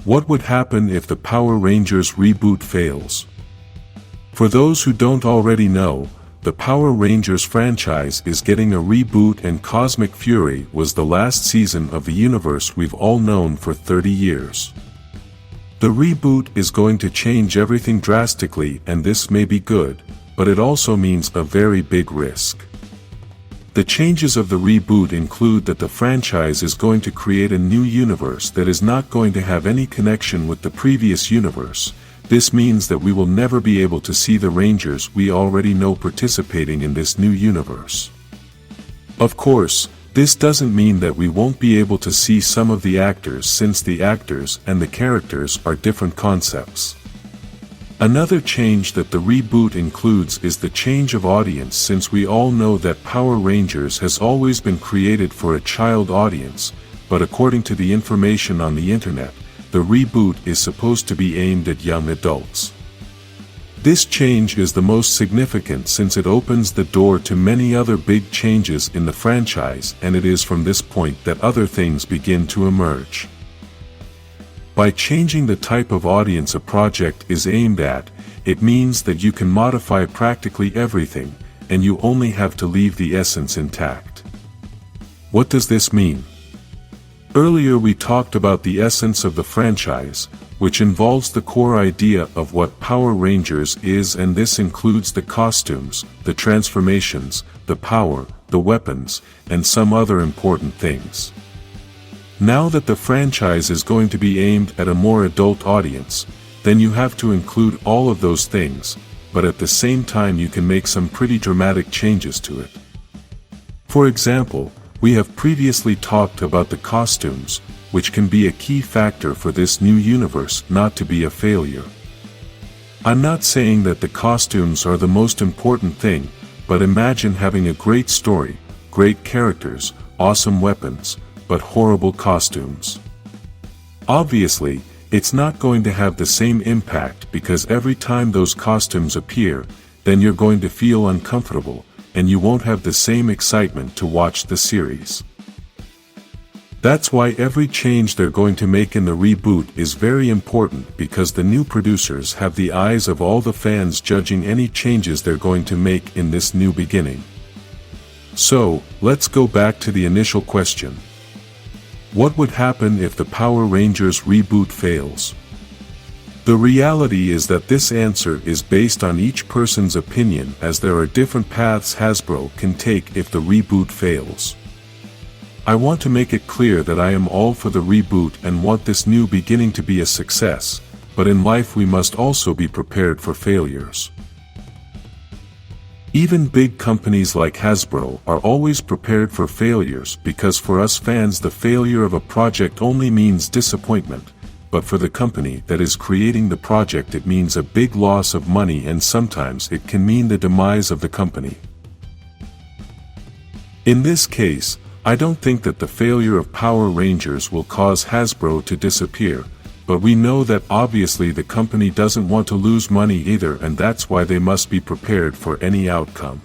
What would happen if the Power Rangers reboot fails? For those who don't already know, the Power Rangers franchise is getting a reboot, and Cosmic Fury was the last season of the universe we've all known for 30 years. The reboot is going to change everything drastically, and this may be good, but it also means a very big risk. The changes of the reboot include that the franchise is going to create a new universe that is not going to have any connection with the previous universe. This means that we will never be able to see the Rangers we already know participating in this new universe. Of course, this doesn't mean that we won't be able to see some of the actors, since the actors and the characters are different concepts. Another change that the reboot includes is the change of audience, since we all know that Power Rangers has always been created for a child audience, but according to the information on the internet, the reboot is supposed to be aimed at young adults. This change is the most significant since it opens the door to many other big changes in the franchise, and it is from this point that other things begin to emerge. By changing the type of audience a project is aimed at, it means that you can modify practically everything, and you only have to leave the essence intact. What does this mean? Earlier we talked about the essence of the franchise, which involves the core idea of what Power Rangers is, and this includes the costumes, the transformations, the power, the weapons, and some other important things. Now that the franchise is going to be aimed at a more adult audience, then you have to include all of those things, but at the same time you can make some pretty dramatic changes to it. For example, we have previously talked about the costumes, which can be a key factor for this new universe not to be a failure. I'm not saying that the costumes are the most important thing, but imagine having a great story, great characters, awesome weapons, but horrible costumes. Obviously, it's not going to have the same impact, because every time those costumes appear, then you're going to feel uncomfortable, and you won't have the same excitement to watch the series. That's why every change they're going to make in the reboot is very important, because the new producers have the eyes of all the fans judging any changes they're going to make in this new beginning. So, let's go back to the initial question. What would happen if the Power Rangers reboot fails? The reality is that this answer is based on each person's opinion, as there are different paths Hasbro can take if the reboot fails. I want to make it clear that I am all for the reboot and want this new beginning to be a success, but in life we must also be prepared for failures. Even big companies like Hasbro are always prepared for failures, because for us fans the failure of a project only means disappointment, but for the company that is creating the project it means a big loss of money, and sometimes it can mean the demise of the company. In this case, I don't think that the failure of Power Rangers will cause Hasbro to disappear, but we know that obviously the company doesn't want to lose money either, and that's why they must be prepared for any outcome.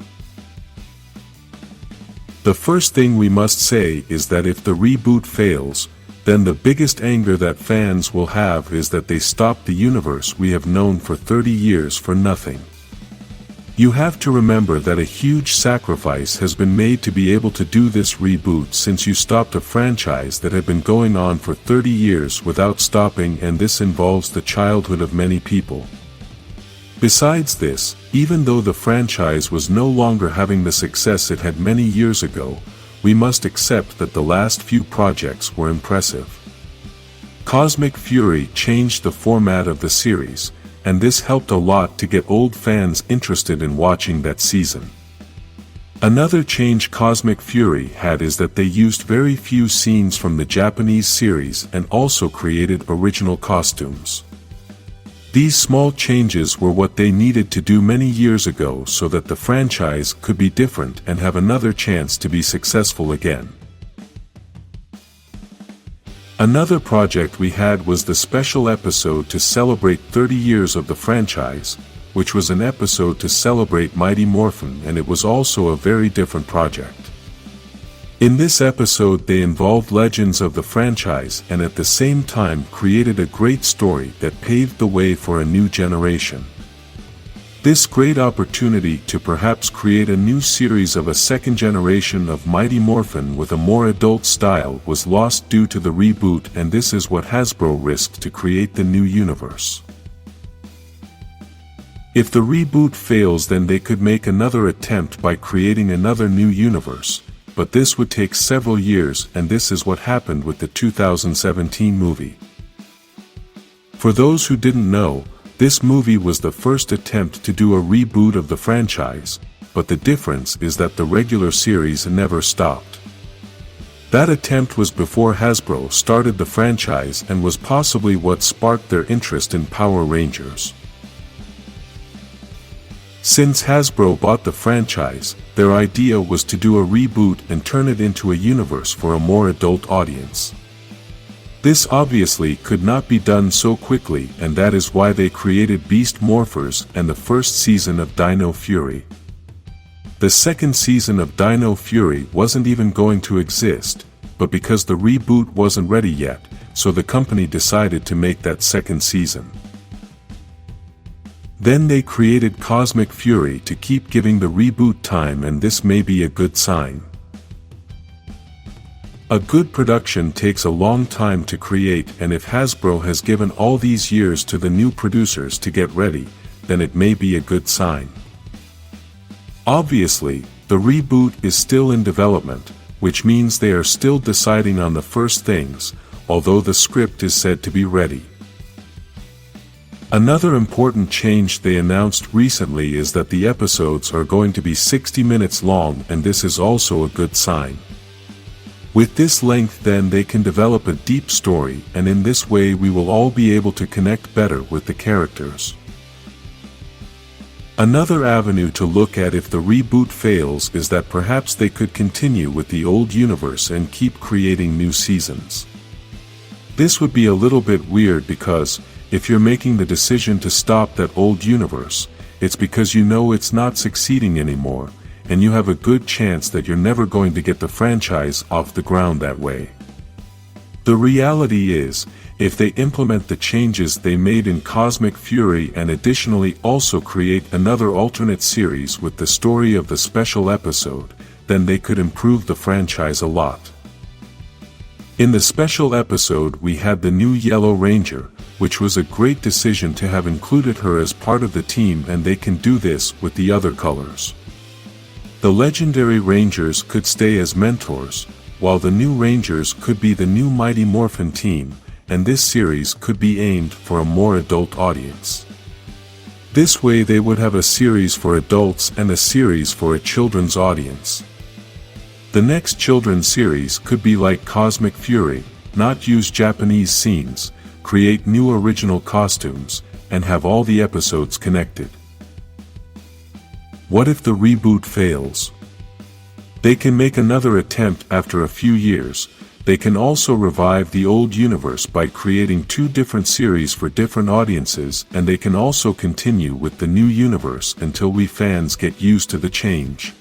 The first thing we must say is that if the reboot fails, then the biggest anger that fans will have is that they stopped the universe we have known for 30 years for nothing. You have to remember that a huge sacrifice has been made to be able to do this reboot, since you stopped a franchise that had been going on for 30 years without stopping, and this involves the childhood of many people. Besides this, even though the franchise was no longer having the success it had many years ago, we must accept that the last few projects were impressive. Cosmic Fury changed the format of the series, and this helped a lot to get old fans interested in watching that season. Another change Cosmic Fury had is that they used very few scenes from the Japanese series and also created original costumes. These small changes were what they needed to do many years ago so that the franchise could be different and have another chance to be successful again. Another project we had was the special episode to celebrate 30 years of the franchise, which was an episode to celebrate Mighty Morphin, and it was also a very different project. In this episode they involved legends of the franchise and at the same time created a great story that paved the way for a new generation. This great opportunity to perhaps create a new series of a second generation of Mighty Morphin with a more adult style was lost due to the reboot, and this is what Hasbro risked to create the new universe. If the reboot fails, then they could make another attempt by creating another new universe, but this would take several years, and this is what happened with the 2017 movie. For those who didn't know, this movie was the first attempt to do a reboot of the franchise, but the difference is that the regular series never stopped. That attempt was before Hasbro started the franchise and was possibly what sparked their interest in Power Rangers. Since Hasbro bought the franchise, their idea was to do a reboot and turn it into a universe for a more adult audience. This obviously could not be done so quickly, and that is why they created Beast Morphers and the first season of Dino Fury. The second season of Dino Fury wasn't even going to exist, but because the reboot wasn't ready yet, so the company decided to make that second season. Then they created Cosmic Fury to keep giving the reboot time, and this may be a good sign. A good production takes a long time to create, and if Hasbro has given all these years to the new producers to get ready, then it may be a good sign. Obviously, the reboot is still in development, which means they are still deciding on the first things, although the script is said to be ready. Another important change they announced recently is that the episodes are going to be 60 minutes long, and this is also a good sign. With this length, then they can develop a deep story, and in this way we will all be able to connect better with the characters. Another avenue to look at if the reboot fails is that perhaps they could continue with the old universe and keep creating new seasons. This would be a little bit weird because, if you're making the decision to stop that old universe, it's because you know it's not succeeding anymore, and you have a good chance that you're never going to get the franchise off the ground that way. The reality is, if they implement the changes they made in Cosmic Fury and additionally also create another alternate series with the story of the special episode, then they could improve the franchise a lot. In the special episode we had the new Yellow Ranger, which was a great decision to have included her as part of the team, and they can do this with the other colors. The legendary Rangers could stay as mentors, while the new Rangers could be the new Mighty Morphin team, and this series could be aimed for a more adult audience. This way they would have a series for adults and a series for a children's audience. The next children's series could be like Cosmic Fury, not use Japanese scenes, create new original costumes, and have all the episodes connected. What if the reboot fails? They can make another attempt after a few years. They can also revive the old universe by creating 2 different series for different audiences, and they can also continue with the new universe until we fans get used to the change.